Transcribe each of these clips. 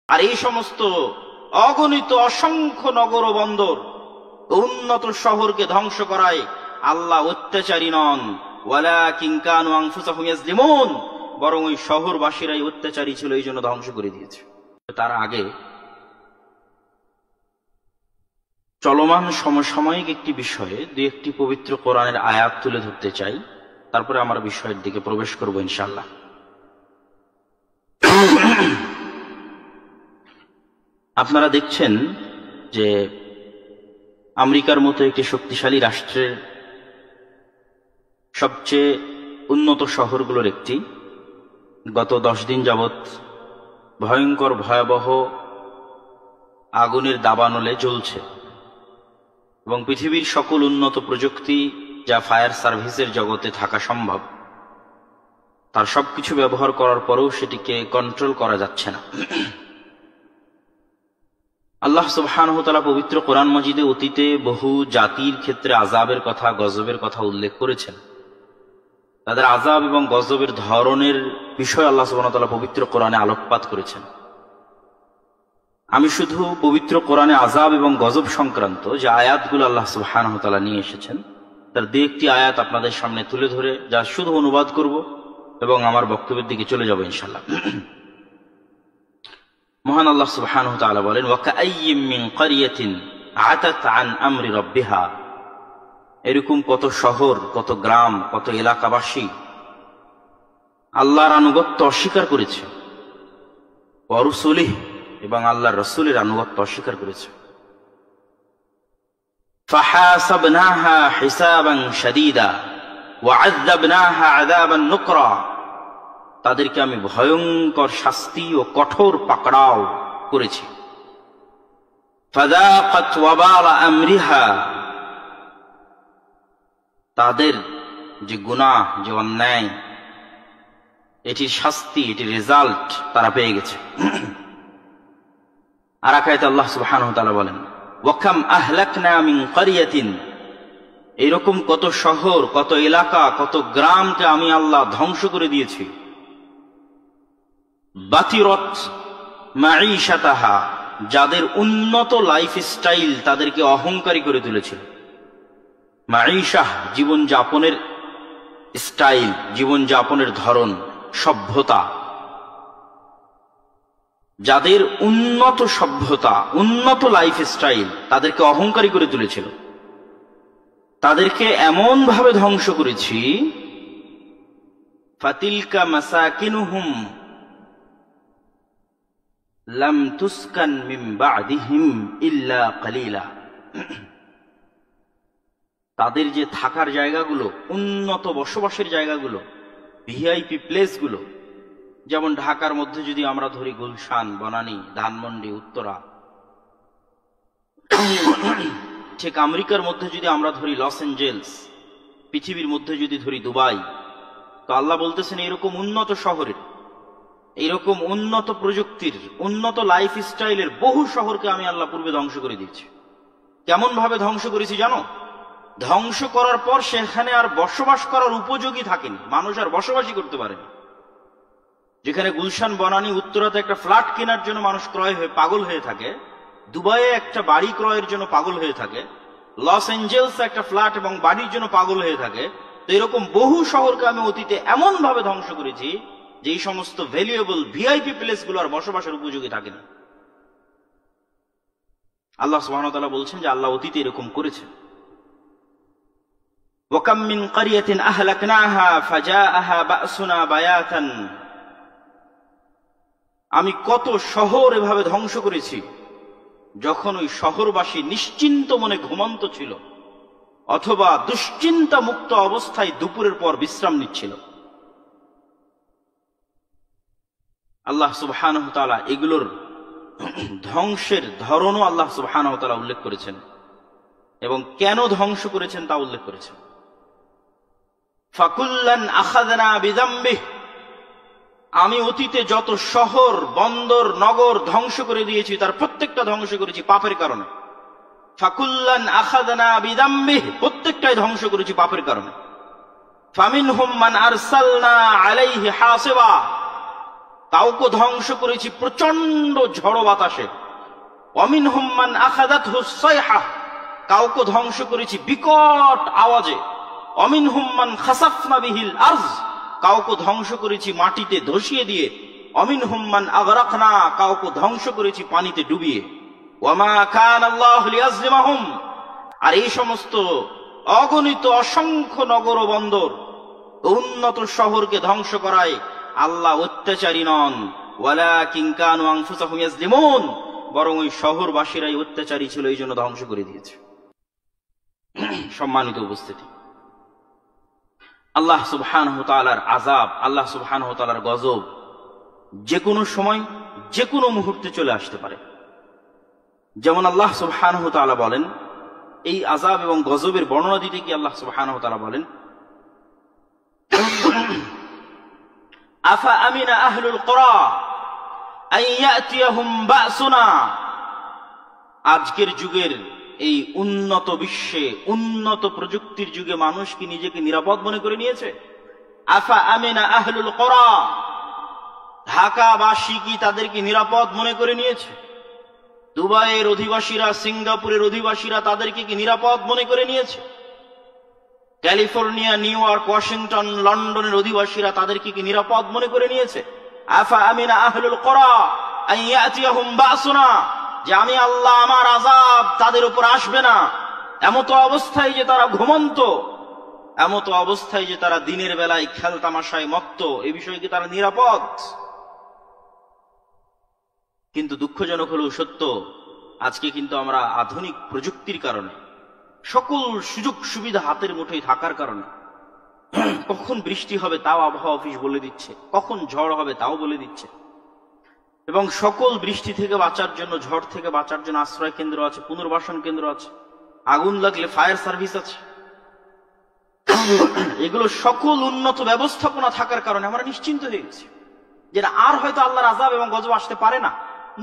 আর এই সমস্ত অগণিত অসংখ্য নগর ও বন্দর উন্নত শহরকে ধ্বংস করায় আল্লাহ অত্যাচারী নন, ওয়ালাকিন কানু আনফুসাহুম ইয়াজলিমুন, বরং ওই শহরবাসীরাই অত্যাচারী ছিল, এই জন্য ধ্বংস করে দিয়েছে। তার আগে চলমান সমসাময়িক একটি বিষয়ে দুই একটি পবিত্র কোরআনের আয়াত তুলে ধরতে চাই, তারপরে আমরা বিষয়ের দিকে প্রবেশ করব ইনশাআল্লাহ। আপনারা দেখছেন যে আমেরিকার মতো একটি শক্তিশালী রাষ্ট্রের সবচেয়ে উন্নত শহরগুলোর একটি গত 10 দিন যাবৎ ভয়ঙ্কর ভয়াবহ আগুনের দাবানলে জ্বলছে, এবং পৃথিবীর সকল উন্নত প্রযুক্তি যা ফায়ার সার্ভিসের জগতে থাকা সম্ভব, তার সবকিছু ব্যবহার করার পরেও সেটিকে কন্ট্রোল করা যাচ্ছে না। আল্লাহ সুবহানাহু ওয়া তাআলা পবিত্র কোরআন মাজিদে অতীতে বহু জাতির ক্ষেত্রে আযাবের কথা, গজবের কথা উল্লেখ করেছেন। তাদের আযাব এবং গজবের ধরনের বিষয় আল্লাহ সুবহানাহু ওয়া তাআলা পবিত্র কোরআনে আলোকপাত করেছেন। আমি শুধু পবিত্র কোরআনে আযাব এবং গজব সংক্রান্ত যে আয়াতগুলো আল্লাহ সুবহানাহু ওয়া তাআলা নিয়ে এসেছেন, তার দুই একটি আয়াত আপনাদের সামনে তুলে ধরে যা শুধু অনুবাদ করব এবং আমার বক্তব্যের দিকে চলে যাব ইনশাআল্লাহ। মহান আল্লাহ সুবহানাহু ওয়া তাআলা বলেন, ওয়া কাআইয়্যিম মিন ক্বরিয়াতিন আতাত আন আমরি রাব্বিহা, এরকম কত শহর, কত গ্রাম, কত এলাকাবাসী আল্লাহর আনুগত্য অস্বীকার করেছে, ওয়া রুসুলিহ, এবং আল্লাহর রাসূলের আনুগত্য অস্বীকার করেছে। ফাহাসাবনাহা হিসাবান শাদীদা ওয়া আযাবনাহা আযাবান নুকরা, তাদেরকে আমি ভয়ঙ্কর শাস্তি ও কঠোর পাকড়াও করেছি। ফাযাকাত ওয়াবালা আমরিহা, তাদের যে গুনাহ, যে অন্যায়, এটির শাস্তি, এটির রেজাল্ট তারা পেয়ে গেছে। আর এক আয়াতে আল্লাহ সুবহানাহু ওয়া তাআলা বলেন, ওয়া কাম আহলাকনা মিন ক্বরিয়াতিন, এরকম কত শহর, কত এলাকা, কত গ্রামকে আমি আল্লাহ ধ্বংস করে দিয়েছি। বাতিরত মাঈশাতাহা, যাদের উন্নত লাইফস্টাইল তাদেরকে অহংকারী করে তুলেছিল। মাঈশাহ, জীবন যাপনের স্টাইল, জীবন যাপনের ধরন, সভ্যতা, যাদের উন্নত সভ্যতা, উন্নত লাইফস্টাইল তাদেরকে অহংকারী করে তুলেছিল, তাদেরকে এমন ভাবে ধ্বংস করেছি। ফাতিলকা মাসাকিনুহুম লাম তুসকান মিন বা'দিহিম ইল্লা কালিলা, তাদের যে থাকার জায়গাগুলো, উন্নত বসবাসের জায়গাগুলো, ভিআইপি প্লেসগুলো, যেমন ঢাকার মধ্যে যদি আমরা ধরি গুলশান, বনানী, ধানমন্ডি, উত্তরা, ঠিক আমেরিকার মধ্যে যদি আমরা ধরি লস এঞ্জেলস, পৃথিবীর মধ্যে যদি ধরি দুবাই, তো আল্লাহ বলতেছেন এরকম উন্নত শহরের, এইরকম উন্নত প্রযুক্তির, উন্নত লাইফ স্টাইলের বহু শহরকে আমি আল্লাহ পূর্বে ধ্বংস করে দিয়েছি। কেমন ভাবে ধ্বংস করেছি জানো? ধ্বংস করার পর সেখানে আর বসবাস করার উপযোগী থাকেনি, মানুষ আর বসবাসই করতে পারেনি। যেখানে গুলশান, বনানী, উত্তরাতে একটা ফ্ল্যাট কেনার জন্য মানুষ ক্রয় হয়ে পাগল হয়ে থাকে, দুবাইয়ে একটা বাড়ি ক্রয়ের জন্য পাগল হয়ে থাকে, লস এঞ্জেলস একটা ফ্ল্যাট এবং বাড়ির জন্য পাগল হয়ে থাকে, তো এরকম বহু শহরকে আমি অতীতে এমন ভাবে ধ্বংস করেছি যে এই সমস্ত ভ্যালুয়েবল ভিআইপি প্লেসগুলো আর বসবাসের উপযোগী থাকে না। আল্লাহ সুবহানাহু ওয়া তাআলা বলছেন যে আল্লাহ অতীতে এরকম করেছেন। ওয়া কাম মিন ক্বরিয়াতিন আহলাকনাহা ফাজাআহা বা'সুনা বায়াতান, আমি কত শহর এভাবে ধ্বংস করেছি যখন ওই শহরবাসী নিশ্চিন্ত মনে ঘুমন্ত ছিল, অথবা দুশ্চিন্তা মুক্ত অবস্থায় দুপুরের পর বিশ্রাম নিচ্ছিল। আল্লাহ সুবহানাহু ওয়া তাআলা এগুলোর ধ্বংসের ধরনও আল্লাহ সুবহানাহু ওয়া তাআলা উল্লেখ করেছেন, এবং কেন ধ্বংস করেছেন তা উল্লেখ করেছেন। ফাকুল্লান আখাযনা বিযামবিহি, আমি অতীতে যত শহর, বন্দর, নগর ধ্বংস করে দিয়েছি তার প্রত্যেকটা ধ্বংস করেছি পাপের কারণে। ফাকুল্লান আখাযনা বিযামবিহি, প্রত্যেকটাই ধ্বংস করেছি পাপের কারণে। ফামিনহুম মান আরসালনা আলাইহি হাসিবা, কাউকে ধ্বংস করেছি প্রচন্ড ঝড়ো বাতাসে। ওয়ামিনহুম মান আখাযাতহু সাইহা, কাউকে ধ্বংস করেছি বিকট আওয়াজে। ওয়ামিনহুম মান খাসাফনা বিহিল আরজ, কাউকে ধ্বংস করেছি মাটিতে ধসিয়ে দিয়ে। ওয়ামিনহুম মান আগরাকনা, কাউকে ধ্বংস করেছি পানিতে ডুবিয়ে। ওয়ামা কানা আল্লাহু লিয়াযলিমাহুম, আর এই সমস্ত অগণিত অসংখ্য নগর ও বন্দর উন্নত শহরকে ধ্বংস করায় আল্লাহ অত্যাচারী নন। ওয়ালাকিন কানু আনফুসাহুম ইয়াজলিমুন, বরং ওই শহরবাসীরাই অত্যাচারী ছিল, এই জন্য ধ্বংস করে দিয়েছে। সম্মানিত উপস্থিতি, আল্লাহ সুবহানাহু ওয়া তাআলার আযাব, আল্লাহ সুবহানাহু ওয়া তাআলার গজব যে কোনো সময় যে কোনো মুহূর্তে চলে আসতে পারে। যেমন আল্লাহ সুবহানাহু ওয়া তাআলা বলেন, এই আযাব এবং গজবের বর্ণনা দিতে কি আল্লাহ সুবহানাহু ওয়া তাআলা বলেন, আফা আমিনা আহলুল কুরা আন ইয়াতিয়াহুম বাসুনা। আজকের যুগের এই উন্নত বিশ্বে, উন্নত প্রযুক্তির যুগে মানুষ কি নিজেকে নিরাপদ মনে করে নিয়েছে? আফা আমিনা আহলুল কুরা, ঢাকাবাসী কি তাদেরকে নিরাপদ মনে করে নিয়েছে? দুবাইয়ের অধিবাসীরা, সিঙ্গাপুরের অধিবাসীরা তাদেরকে কি নিরাপদ মনে করে নিয়েছে? ক্যালিফোর্নিয়া, নিউ ইয়র্ক, ওয়াশিংটন, লন্ডনের অধিবাসীরা তাদেরকে কি নিরাপদ মনে করে নিয়েছে? আফা আমিনা আহলুল কুরা আন ইয়াতিয়াহুম বাসুনা, যে আমি আল্লাহ, আমার আযাব তাদের উপর আসবে না, এমত অবস্থায় যে তারা ঘুমন্ত, এমত অবস্থায় যে তারা দিনের বেলায় খেল তামাশায় মত্ত, এ বিষয়ে কি তারা নিরাপদ? কিন্তু দুঃখজনক হলেও সত্য, আজকে কিন্তু আমরা আধুনিক প্রযুক্তির কারণে, সকল সুযোগ সুবিধা হাতের মুঠোয় থাকার কারণে, কখন বৃষ্টি হবে তাও আবহাওয়া অফিস বলে দিচ্ছে, কখন ঝড় হবে তাও বলে দিচ্ছে। এবং সকল বৃষ্টি থেকে বাঁচার জন্য, ঝড় থেকে বাঁচার জন্য আশ্রয় কেন্দ্র আছে, পুনর্বাসন কেন্দ্র আছে, আগুন লাগলে ফায়ার সার্ভিস আছে। এগুলো সকল উন্নত ব্যবস্থাপনা থাকার কারণে আমরা নিশ্চিন্ত হয়ে গেছি যে আর হয়তো আল্লাহর আযাব এবং গজব আসতে পারে না।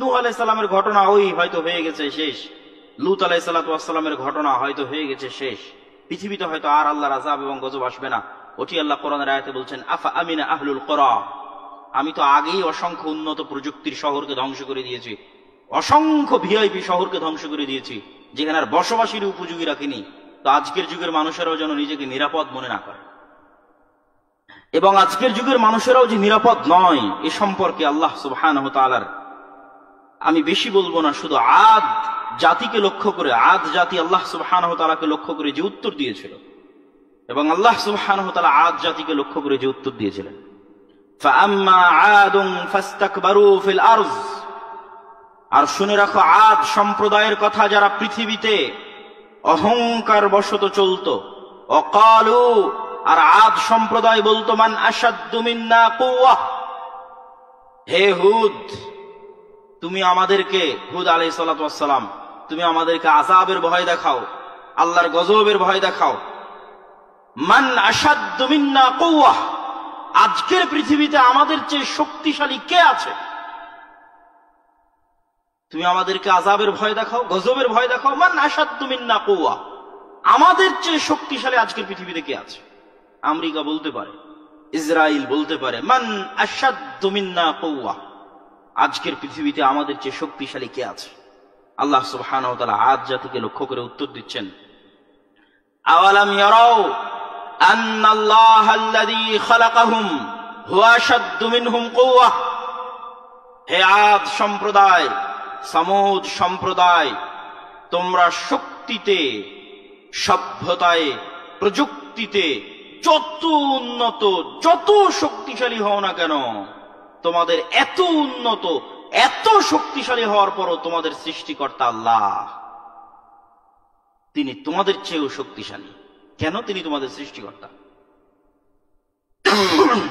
নূহ আলাইহিস সালামের ঘটনা ওই হয়তো হয়ে গেছে শেষ, লূত আলাইহিস সালামের ঘটনা হয়তো হয়ে গেছে শেষ, পৃথিবীতে হয়তো আর আল্লাহর আযাব এবং গজব আসবে না। ওটি আল্লাহ কোরআনের আয়াতে বলছেন, আফা আমিনা আহলুল কুরা, আমি তো আগেই অসংখ্য উন্নত প্রযুক্তির শহরকে ধ্বংস করে দিয়েছি, অসংখ্য ভিআইপি শহরকে ধ্বংস করে দিয়েছি, যেখানে আর বসবাসীর উপযোগী রাখিনি। তো আজকের যুগের মানুষেরাও যেন নিজেকে নিরাপদ মনে না করে, এবং আজকের যুগের মানুষেরাও যে নিরাপদ নয় এ সম্পর্কে আল্লাহ সুবহানাহু ওয়া তাআলার, আমি বেশি বলবো না, শুধু আদ জাতিকে লক্ষ্য করে, আদ জাতি আল্লাহ সুবহানাহু ওয়া তাআলাকে লক্ষ্য করে যে উত্তর দিয়েছিল, এবং আল্লাহ সুবহানাহু ওয়া তাআলা আদ জাতিকে লক্ষ্য করে যে উত্তর দিয়েছিলেন, ফাআম্মা আদুন ফাস্তাকবারু ফিল আরজ, আর শুনে রাখো আদ সম্প্রদায়ের কথা, যারা পৃথিবীতে অহংকার বশত চলতো। অকালু, আর আদ সম্প্রদায় বলতো, মান আশাদ্দু মিন্না কুওয়া, হে হুদ, তুমি আমাদেরকে, হুদ আলাইহিস সালাতু ওয়াস সালাম, তুমি আমাদেরকে আযাবের ভয় দেখাও, আল্লাহর গজবের ভয় দেখাও। মান আশাদ্দু মিন্না কুওয়া, আজকের পৃথিবীতে আমাদের চেয়ে শক্তিশালী কে আছে? তুমি আমাদেরকে আযাবের ভয় দেখাও, গজবের ভয় দেখাও। মান আশাদ্দু মিন্না কুওয়া, আমাদের চেয়ে শক্তিশালী আজকের পৃথিবীতে কে আছে? আমেরিকা বলতে পারে, ইসরায়েল বলতে পারে, মান আশাদ্দু মিন্না কুওয়া, আজকের পৃথিবীতে আমাদের চেয়ে শক্তিশালী কে আছে? আল্লাহ সুবহানাহু ওয়া তাআলা আদ জাতিকে লক্ষ্য করে উত্তর দিচ্ছেন, আওয়ালাম ইয়ারাউ আন্নাল্লাহাল্লাযী খালাকাহুম হুয়া আশাদ্দু মিনহুম কুওয়া, হে আদ সম্প্রদায়, সামুদ সম্প্রদায়, তোমরা শক্তিতে, সভ্যতায়, প্রযুক্তিতে যত উন্নত, যত শক্তিশালী হও না কেন, তোমাদের এত উন্নত, এত শক্তিশালী হওয়ার পরও তোমাদের সৃষ্টিকর্তা আল্লাহ, তিনি তোমাদের চেয়েও শক্তিশালী। কেন? তিনি তোমাদের সৃষ্টিকর্তা।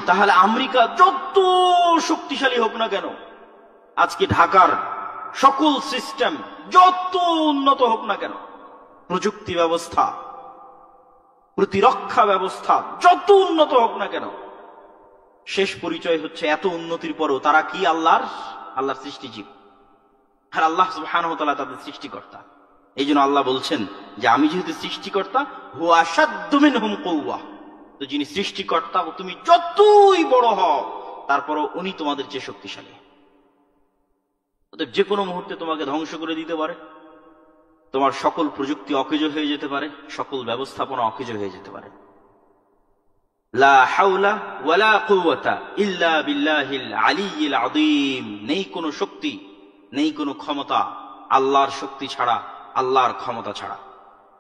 তাহলে আমেরিকা যত শক্তিশালী হোক না কেন, আজকে ঢাকার সকল সিস্টেম যত উন্নত হোক না কেন, প্রযুক্তি ব্যবস্থা, প্রতিরক্ষা ব্যবস্থা যত উন্নত হোক না কেন, শেষ পরিচয় হচ্ছে এত উন্নতির পরও তারা কি আল্লাহর সৃষ্টিজীব, আর আল্লাহ সুবহানাহু ওয়া তাআলা তাদের সৃষ্টিকর্তা। এই জন্য আল্লাহ বলছেন যে আমি যেহেতু সৃষ্টিকর্তা, হুয়া আশাদ্দু মিনহুম কুওয়া, তো যিনি সৃষ্টিকর্তা, তুমি যতই বড় হও তারপরও উনি তোমাদের চেয়ে শক্তিশালী। যে কোনো মুহূর্তে তোমাকে ধ্বংস করে দিতে পারে, তোমার সকল প্রযুক্তি অকেজো হয়ে যেতে পারে, সকল ব্যবস্থাপনা অকেজো হয়ে যেতে পারে। লা হাওলা ওয়ালা কুওয়াতা ইল্লা বিল্লাহিল আলিয়্যিল আযীম। নেই কোনো শক্তি, নেই কোনো ক্ষমতা আল্লাহর শক্তি ছাড়া, আল্লাহর ক্ষমতা ছাড়া।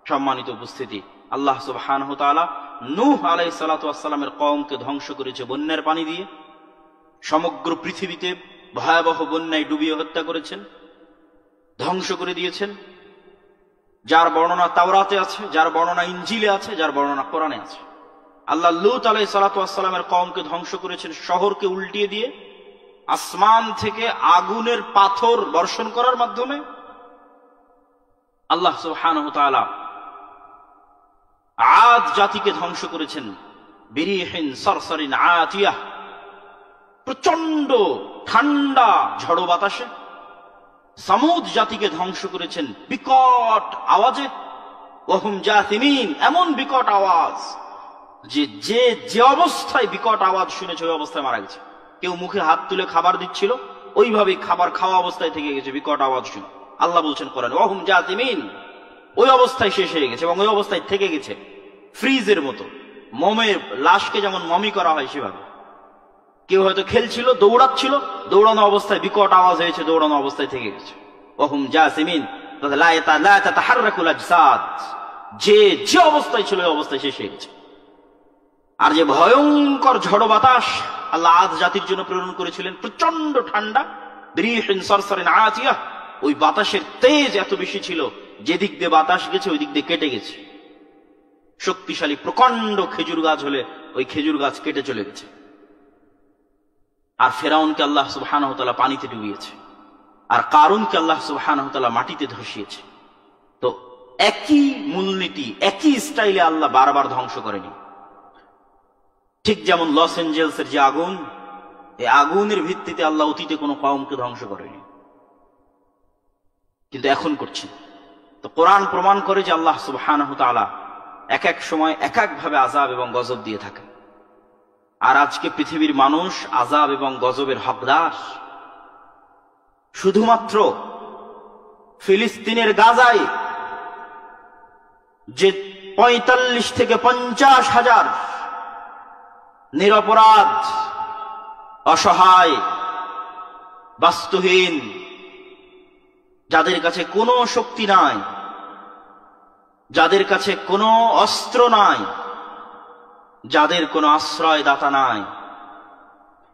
সম্মানিত উপস্থিতি, আল্লাহ সুবহানাহু ওয়া তাআলা নূহ আলাইহিস সালাতু ওয়াস সালামের কওমকে ধ্বংস করেছে বন্যার পানি দিয়ে। সমগ্র পৃথিবীতে ভয়াবহ বন্যায় ডুবিয়ে হত্যা করেছেন, ধ্বংস করে দিয়েছেন। যার বর্ণনা তাওরাতে আছে, যার বর্ণনা ইনজিলে আছে, যার বর্ণনা কোরআনে আছে। আল্লাহ লূত আলাইহিস সালাতু ওয়াস সালামের কওমকে ধ্বংস করেছেন শহরকে উল্টিয়ে দিয়ে, আসমান থেকে আগুনের পাথর বর্ষণ করার মাধ্যমে। আল্লাহ সুবহানাহু ওয়া তাআলা আদ জাতিকে ধ্বংস করেছেন বিরিহিন সরসরিন আতিয়াহ, প্রচন্ড ঠান্ডা ঝড়ো বাতাসে। সামুদ জাতিকে ধ্বংস করেছেন বিকট আওয়াজে, ওয়াহুম জাসিমিন, এমন বিকট আওয়াজ যে যে যে অবস্থায় বিকট আওয়াজ শুনেছে ওই অবস্থায় মারা গেছে। কেউ মুখে হাত তুলে খাবার দিচ্ছিল, ওইভাবেই খাবার খাওয়া অবস্থায় থেকে গেছে বিকট আওয়াজ শুনে। আল্লাহ বলছেন কোরআনে, ওয়াহুম জাসিমিন, ওই অবস্থায় শেষ হয়ে গেছে এবং ওই অবস্থায় থেকে গেছে। ফ্রিজের মতো, মমের লাশকে যেমন মমি করা হয় সেভাবে। কেউ হয়তো খেলছিল, দৌড়াচ্ছিল, দৌড়ানো অবস্থায় বিকট আওয়াজ হয়েছে, দৌড়ানো অবস্থায় থেকে গেছে। ওয়াহুম জাসিমিন, লা তাতাহাররাকুল আজসাদ, যে যে অবস্থায় ছিল ওই অবস্থায় শেষ হয়ে গেছে। আর যে ভয়ঙ্কর ঝড় বাতাস আল্লাহ আদ জাতির জন্য প্রেরণ করেছিলেন, প্রচন্ড ঠান্ডা, বিরিহিন সরসরিন আতিয়াহ, ওই বাতাসের তেজ এত বেশি ছিল যেদিক দিয়ে বাতাস গেছে ওই দিক দিয়ে কেটে গেছে। শক্তিশালী প্রকাণ্ড খেজুর গাছ হলে ওই খেজুর গাছ কেটে চলে গেছে। আর ফেরাউনকে আল্লাহ সুবহানাহু ওয়া তাআলা পানিতে ডুবিয়েছে, আর কারুনকে আল্লাহ সুবহানাহু ওয়া তাআলা মাটিতে ধসিয়েছে। তো একই মূলনীতি, একই স্টাইলে আল্লাহ বারবার ধ্বংস করেনি। ঠিক যেমন লস এঞ্জেলসের যে আগুন, এই আগুনের ভিত্তিতে আল্লাহ অতীতে কোনো কওমকে ধ্বংস করেনি, কিন্তু এখন করছেন। তো কোরআন প্রমাণ করে যে আল্লাহ সুবহানাহু ওয়া তাআলা এক এক সময় এক এক ভাবে আযাব এবং গজব দিয়ে থাকেন। আর আজকে পৃথিবীর মানুষ আযাব এবং গজবের হকদার। শুধুমাত্র ফিলিস্তিনের গাজায় যে ৪৫ থেকে ৫০ হাজার নিরপরাধ, অসহায়, বাস্তুহীন, যাদের কাছে কোনো শক্তি নাই, যাদের কাছে কোনো অস্ত্র নাই, যাদের কোনো আশ্রয়দাতা নাই,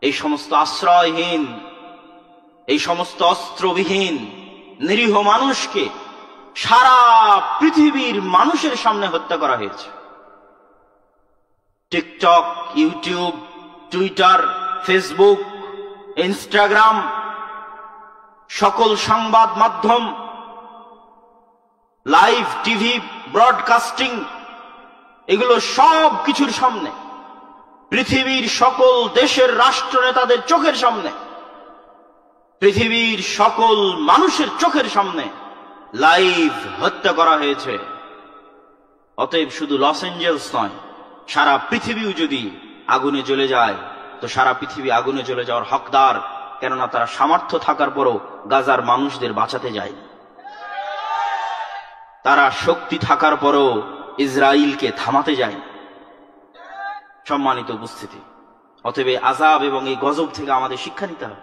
এই সমস্ত আশ্রয়হীন, এই সমস্ত অস্ত্রবিহীন নিরীহ মানুষকে সারা পৃথিবীর মানুষের সামনে হত্যা করা হয়েছে। TikTok, YouTube, Twitter, Facebook, Instagram, সকল সংবাদ মাধ্যম, লাইভ টিভি ব্রডকাস্টিং, এগুলো সব কিছুর সামনে, পৃথিবীর সকল দেশের রাষ্ট্রনেতাদের চোখের সামনে, পৃথিবীর সকল মানুষের চোখের সামনে লাইভ হত্যা করা হয়েছে। অতএব শুধু লস এঞ্জেলস নয়, সারা পৃথিবীও যদি আগুনে জ্বলে যায় তো সারা পৃথিবী আগুনে জ্বলে যাওয়ার হকদার, কেননা তারা সামর্থ্য থাকার পরও গাজার মানুষদের বাঁচাতে যায়। তারা শক্তি থাকার পরও ইসরায়েলকে থামাতে যায়। সম্মানিত উপস্থিতি, অতএব আযাব এবং এই গজব থেকে আমাদের শিক্ষা নিতে হবে।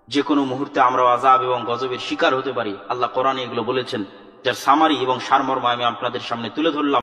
যে কোনো মুহূর্তে আমরা আযাব এবং গজবের শিকার হতে পারি। আল্লাহ কোরআনে এগুলো বলেছেন, যার সামারি এবং সারমর্ম আমি আপনাদের সামনে তুলে ধরলাম।